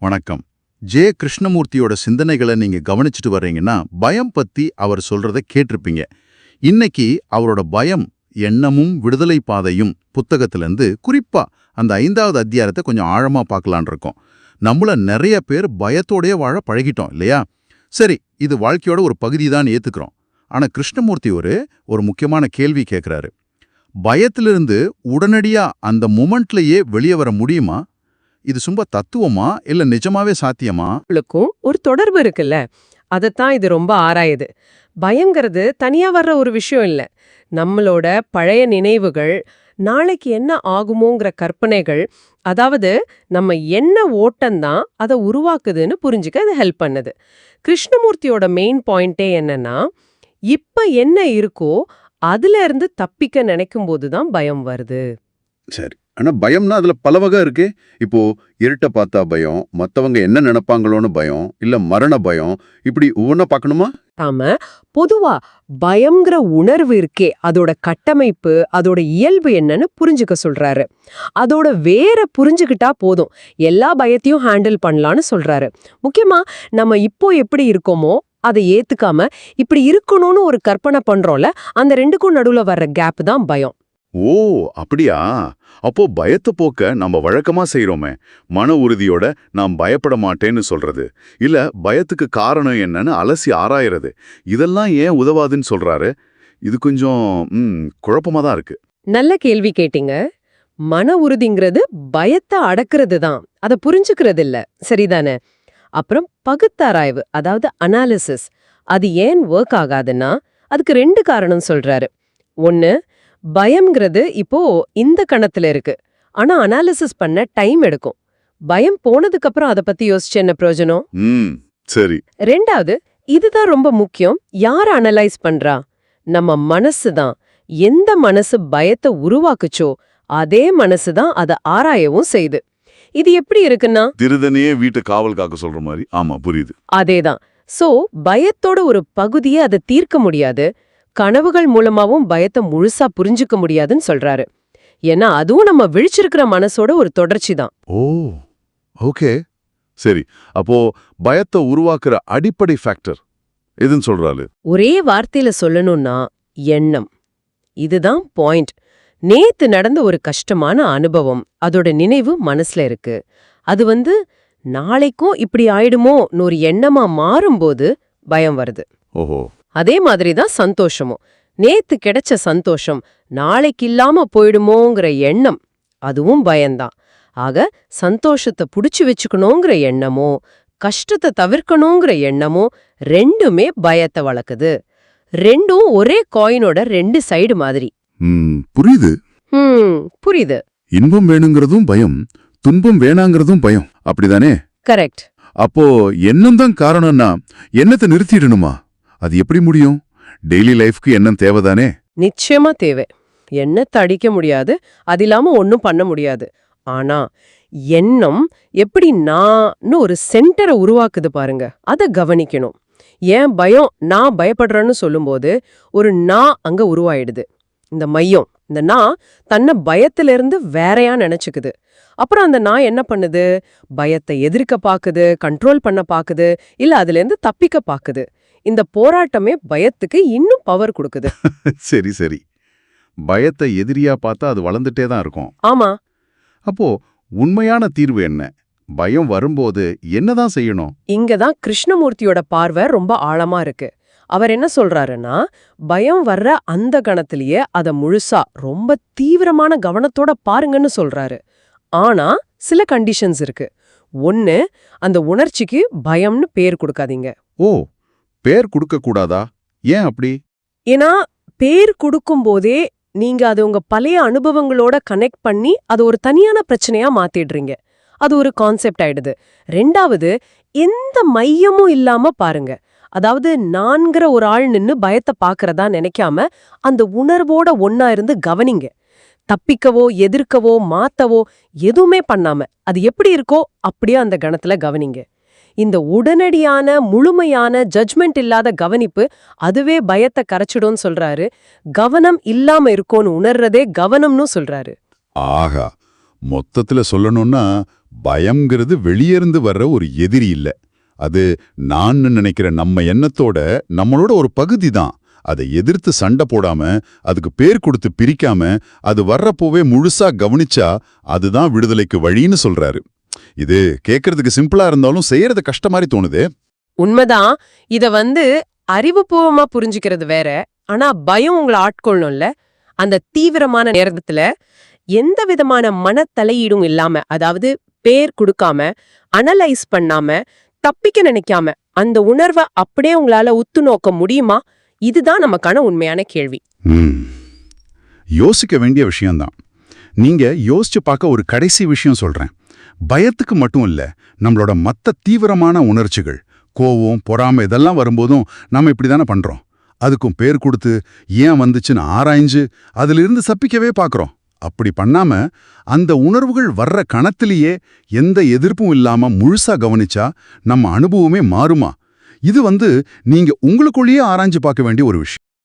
வணக்கம். ஜே. கிருஷ்ணமூர்த்தியோட சிந்தனைகளை நீங்க கவனிச்சுட்டு வர்றீங்கன்னா பயம் பத்தி அவர் சொல்றத கேட்டிருப்பீங்க. இன்னைக்கு அவரோட பயம் எண்ணமும் விடுதலை பாதையும் புத்தகத்திலிருந்து குறிப்பா அந்த 5வது அத்தியாயத்தை கொஞ்சம் ஆழமா பார்க்கலான் இருக்கோம். நம்மள நிறைய பேர் பயத்தோடயே வாழ பழகிட்டோம் இல்லையா? சரி, இது வாழ்க்கையோட ஒரு பகுதி தான் ஏத்துக்கிறோம். ஆனா கிருஷ்ணமூர்த்தி ஒரு முக்கியமான கேள்வி கேட்கிறாரு. பயத்திலிருந்து உடனடியா அந்த மொமெண்ட்லயே வெளியே வர முடியுமா? இது சும்மா தத்துவமா இல்ல நிஜமாவே சாத்தியமா? ளுக்கும் ஒரு தொடர்பு இருக்குல்ல, அதைத்தான் இது ரொம்ப ஆராயுது. பயங்கிறது தனியா வர்ற ஒரு விஷயம் இல்ல. நம்மளோட பழைய நினைவுகள், நாளைக்கு என்ன ஆகுமோங்கிற கற்பனைகள், அதாவது நம்ம என்ன ஓட்டம்தான் அதை உருவாக்குதுன்னு புரிஞ்சுக்க அது ஹெல்ப் பண்ணுது. கிருஷ்ணமூர்த்தியோட மெயின் பாயிண்டே என்னன்னா, இப்ப என்ன இருக்கோ அதுல இருந்து தப்பிக்க நினைக்கும் போதுதான் பயம் வருது. சரி, ஆனா பயம்னா அதுல பல வகை இருக்கு. இப்போ இருட்ட பார்த்தா பயம், மத்தவங்க என்ன நினைப்பாங்களோன்னு பயம், இல்ல மரண பயம், இப்படி ஒவ்வொன்னா பார்க்கணுமா? நாம பொதுவா பயம்ங்கிற உணர்வு இருக்கே, அதோட கட்டமைப்பு, அதோட இயல்பு என்னன்னு புரிஞ்சுக்க சொல்றாரு. அதோட வேற புரிஞ்சுக்கிட்டா போதும், எல்லா பயத்தையும் ஹேண்டில் பண்ணலான்னு சொல்றாரு. முக்கியமா நம்ம இப்போ எப்படி இருக்கோமோ அதை ஏத்துக்காம இப்படி இருக்கணும்னு ஒரு கற்பனை பண்றோம்ல, அந்த ரெண்டுக்கும் நடுவுல வர்ற கேப் தான் பயம். ஓ, அப்படியா? அப்போ பயத்தை போக்க நம்ம வழக்கமா செய்யறோமே, மன உறுதியோட நான் பயப்பட மாட்டேன்னு சொல்றது, இல்ல பயத்துக்கு காரணம் என்னன்னு அலசி ஆராயறது, இதெல்லாம் ஏன் உதவாதுன்னு சொல்றாரு? இது கொஞ்சம் குழப்பமா தான் இருக்கு. நல்ல கேள்வி கேட்டீங்க. மன உறுதிங்கிறது பயத்தை அடக்குறது தான், அதை புரிஞ்சுக்கிறது இல்ல, சரிதானே? அப்புறம் பகுத்தாராய்வு, அதாவது அனாலிசிஸ், அது ஏன் ஒர்க் ஆகாதுன்னா அதுக்கு 2 காரணம் சொல்றாரு. ஒன்னு, பயம்ங்கிறது இப்போ இந்த கணத்துல இருக்கு, ஆனா அனாலிசிஸ் பண்ண டைம் எடுக்கும். பயம் போனதுக்கு அப்புறம் அதை பத்தி யோசிச்சு என்ன பிரயோஜனம்? சரி. 2வது, இதுதான் ரொம்ப முக்கியம், யார அனலைஸ் பண்றா? நம்ம மனசு தான். எந்த மனசு பயத்தை உருவாக்குச்சோ அதே மனசு தான் அதை ஆராயவும் செய்யுது. இது எப்படி இருக்குன்னா, திருதனையே வீட்டை காவல் காக்க சொல்ற மாதிரி. ஆமா, புரியுது. அதேதான். சோ பயத்தோட ஒரு பகுதியை அதை தீர்க்க முடியாது, கனவுகள் மூலமாவும் பயத்தை முழுசா புரிஞ்சுக்க முடியாதுன்னு சொல்றாரு. ஏன்னா அதுவும் நம்ம விழிச்சிருக்கிற மனசோட ஒரு தொடர்ச்சி தான். ஓ, ஓகே. சரி, அப்போ பயத்தை உருவாக்குற அடிப்படை ஃபேக்டர் எதுன்னு சொல்றாரு? ஒரே வார்த்தையில சொல்லணும்னா எண்ணம். இதுதான் பாயிண்ட். நேத்து நடந்த ஒரு கஷ்டமான அனுபவம், அதோட நினைவு மனசுல இருக்கு. அது நாளைக்கும் இப்படி ஆயிடுமோன்னு ஒரு எண்ணமா மாறும்போது பயம் வருது. ஓஹோ. அதே மாதிரிதான் சந்தோஷமும். நேத்து கிடைச்ச சந்தோஷம் நாளைக்கு இல்லாம போயிடுமோங்கிற எண்ணம், அதுவும் பயம்தான். ஆக சந்தோஷத்தை புடிச்சு வச்சுக்கணுங்கிற எண்ணமோ கஷ்டத்தை தவிர்க்கணுங்கிற எண்ணமோ ரெண்டுமே பயத்தை வளர்க்குது. ரெண்டும் ஒரே காயினோட 2 சைடு மாதிரி. புரியுது. புரியுது. இன்பம் வேணுங்கிறதும் பயம், துன்பம் வேணாங்கிறதும் பயம், அப்படிதானே? கரெக்ட். அப்போ எண்ணம் தான் காரணம்னா எண்ணத்தை நிறுத்திடணுமா? அது எப்படி முடியும்? டெய்லி லைஃப்க்கு எண்ணம் தேவைதானே? நிச்சயமா தேவை. எண்ணத்தை அடிக்க முடியாது, அது இல்லாம ஒன்னும் பண்ண முடியாது. ஆனா எண்ணம் எப்படி நான்னு ஒரு சென்டரை உருவாக்குது பாருங்க, அதை கவனிக்கணும். ஏன் பயம் நான் பயப்படுறேன்னு சொல்லும்போது ஒரு நான் அங்க உருவாயிடுது. இந்த மையம், இந்த நான் தன்னை பயத்திலிருந்து வேறையா நினைச்சுக்குது. அப்புறம் அந்த நான் என்ன பண்ணுது? பயத்தை எதிர்க்க பாக்குது, கண்ட்ரோல் பண்ண பாக்குது, இல்ல அதுல இருந்து தப்பிக்க பாக்குது. இந்த போராட்டமே பயத்துக்கு இன்னும் பவர் கொடுக்குது. சரி சரி. பயத்தை எதிரியா பார்த்தா அது வளர்ந்துட்டே தான் இருக்கும். ஆமா. அப்போ உண்மையான தீர்வு என்ன? பயம் வரும்போது என்னதான் செய்யணும்? இங்கதான் கிருஷ்ணமூர்த்தியோட பார்வை ரொம்ப ஆழமா இருக்கு. அவர் என்ன சொல்றாருன்னா, பயம் வர்ற அந்த கணத்திலேயே அதை முழுசா ரொம்ப தீவிரமான கவனத்தோட பாருங்கன்னு சொல்றாரு. ஆனா சில கண்டிஷன்ஸ் இருக்கு. ஒன்னு, அந்த உணர்ச்சிக்கு பயம்னு பேர் கொடுக்காதீங்க. ஓ, பேர் கொடுக்க கூடாதா? ஏன் அப்படி? ஏன்னா பேர் கொடுக்கும் போதே நீங்க அது உங்க பழைய அனுபவங்களோட கனெக்ட் பண்ணி அது ஒரு தனியான பிரச்சனையா மாத்திடுறீங்க. அது ஒரு கான்செப்ட் ஆயிடுது. 2வது, எந்த மையமும் இல்லாம பாருங்க. அதாவது நான்கிற ஒரு ஆள் நின்னு பயத்தை பாக்குறதா நினைக்காம அந்த உணர்வோட ஒன்னா இருந்து கவனிங்க. தப்பிக்கவோ எதிர்க்கவோ மாத்தவோ எதுவுமே பண்ணாம அது எப்படி இருக்கோ அப்படியே அந்த கணத்துல கவனிங்க. இந்த உடனடியான முழுமையான ஜட்ஜ்மெண்ட் இல்லாத கவனிப்பு அதுவே பயத்தை கரைச்சிடும்னு சொல்றாரு. கவனம் இல்லாம இருக்கோன்னு உணர்றதே கவனம்னு சொல்றாரு. ஆகா, மொத்தத்துல சொல்லணும்னா பயம்ங்கிறது வெளியிருந்து வர்ற ஒரு எதிரி இல்ல. அது நான் நினைக்கிற நம்ம எண்ணத்தோட நம்மளோட ஒரு பகுதி தான். அதை எதிர்த்து சண்டை போடாம, அதுக்கு பேர் கொடுத்து பிரிக்காம, அது வர்றப்போவே முழுசா கவனிச்சா அதுதான் விடுதலைக்கு வழின்னு சொல்றாரு. இது கேட்கறதுக்கு சிம்பிளா இருந்தாலும் செய்யறது கஷ்ட மாதிரி தோணுதே. உண்மைதான். இத அறிவுபூர்வமா புரிஞ்சுக்கிறது வேற. ஆனா பயம் உங்களை ஆட்கொள்ளணும்ல. அந்த தீவிரமான நேரத்துல எந்த விதமான மனத்தலையீடும் இல்லாம, அதாவது பேர் கொடுக்காம, அனலைஸ் பண்ணாம, தப்பிக்க நினைக்காம அந்த உணர்வை அப்படியே உங்களால உத்து நோக்க முடியுமா? இதுதான் நமக்கான உண்மையான கேள்வி. யோசிக்க வேண்டிய விஷயம்தான். நீங்க யோசிச்சு பார்க்க ஒரு கடைசி விஷயம் சொல்றேன். பயத்துக்கு மட்டும் இல்ல, நம்மளோட மத்த தீவிரமான உணர்ச்சிகள், கோவம், பொறாமை இதெல்லாம் வரும்போதும் நம்ம இப்படிதானே பண்றோம். அதுக்கும் பேர் கொடுத்து ஏன் வந்துச்சுன்னு ஆராய்ஞ்சு அதிலிருந்து தப்பிக்கவே பார்க்கறோம். அப்படி பண்ணாம அந்த உணர்வுகள் வர்ற கணத்திலேயே எந்த எதிர்ப்பும் இல்லாம முழுசா கவனிச்சா நம்ம அனுபவமே மாறுமா? இது நீங்க உங்களுக்குள்ளேயே ஆராய்ஞ்சு பார்க்க வேண்டிய ஒரு விஷயம்.